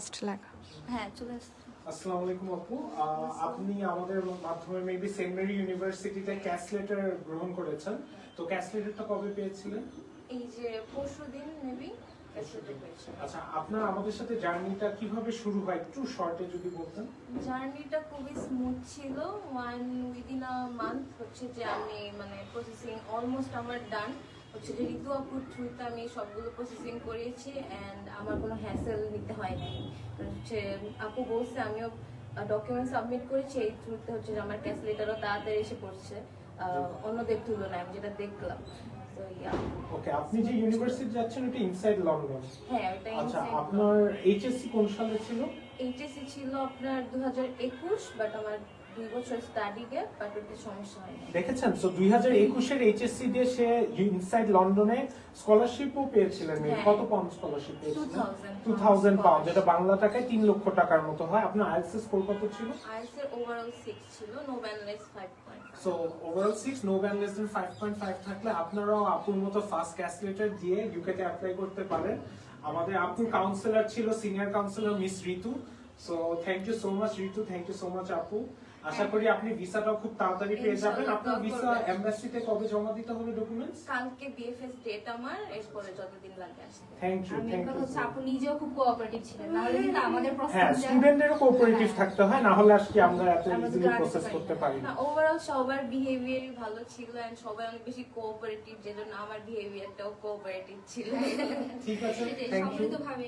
First লেখা। হ্যাঁ চলে আসছে। আসসালামু আলাইকুম আপু, আপনি আমাদের মাধ্যমে মেবি সেন্ট মেরি ইউনিভার্সিটিতে ক্যাশ লেটার গ্রহণ করেছেন, তো ক্যাশ লেটারটা কবে পেয়েছিলেন? এই যে পরশুদিন মেবি ক্যাসেটে পেয়েছি। আচ্ছা, আপনার আমাদের সাথে জার্নিটা কিভাবে শুরু হয় একটু শর্টে যদি বলতেন। জার্নিটা খুবই স্মুথ ছিল। উইদিন আ মান্থ হচ্ছে যে আমি মানে প্রসেসিং অলমোস্ট আমার ডান হচ্ছে যে ঋতু আপুর থ্রুতে আমি সবগুলো প্রসেসিং করিয়েছি অ্যান্ড আমার কোনো হ্যাসেল নিতে হয় নাই। হচ্ছে আপু বলছে আমিও ডকুমেন্ট সাবমিট করেছি, এই থ্রুতে হচ্ছে যে আমার ক্যাশ লেটারও তাড়াতাড়ি এসে পড়ছে অন্যদের তুলনায়, আমি যেটা দেখলাম। তো ওকে, আপনি যে ইউনিভার্সিটি যাচ্ছেন ওটা ইনসাইড লন্ডন। হ্যাঁ ওটা আচ্ছা, আপনার এইচএসসি কোন সালে ছিল? এইচএসসি ছিল আপনার 2021, বাট আমার 2 বছর স্টাডি গ্যাপ, বাট ওতে সমস্যা হয়নি। দেখেছেন, তো 2021 এর এইচএসসি দিয়ে সে ইনসাইড লন্ডনে স্কলারশিপও পেয়েছিলেন। কত পাউন্ড স্কলারশিপ পেয়েছিলেন? 2000 পাউন্ড, যেটা বাংলা টাকায় 3 লক্ষ টাকার মতো হয়। আপনার আইএলটিএস স্কোর কত ছিল? আইএলটিএস এর ওভারঅল 6 ছিল, no band less 5.5। So overall 6, no band less than 5.5 থাকলে আপনারাও আপুর মতো ফার্স্ট ক্যাশ লেটার দিয়ে ইউকেতে অ্যাপ্লাই করতে পারেন। আমাদের আপুর কাউন্সিলর ছিল senior counsellor miss Ritu. So thank you so much Ritu, thank you so much আপু। আশা করি আপনি ভিসাটাও খুব তাড়াতাড়ি পেয়ে যাবেন। আপনার ভিসা এমবাসিতে কবে জমা দিতে হবে ডকুমেন্টস? কালকে বিএফএস ডেট আমার, এরপরে যতদিন লাগে আসবে। Thank you, thank you. আপু নিজেও খুব কোঅপারেটিভ ছিলেন, নাহলে কিন্তু আমাদের হ্যাঁ, স্টুডেন্টদেরও কোঅপারেটিভ থাকতে হয়, না হলে আজকে আমরা এত ইজিলি প্রসেস করতে পারি না। ওভারঅল সবার বিহেভিয়ারই ভালো ছিল এন্ড সবাই অনেক বেশি কোঅপারেটিভ, যেজন্য আমার বিহেভিয়ারটাও কোঅপারেটিভ ছিল। ঠিক আছে, থ্যাংক ইউ। ভাবে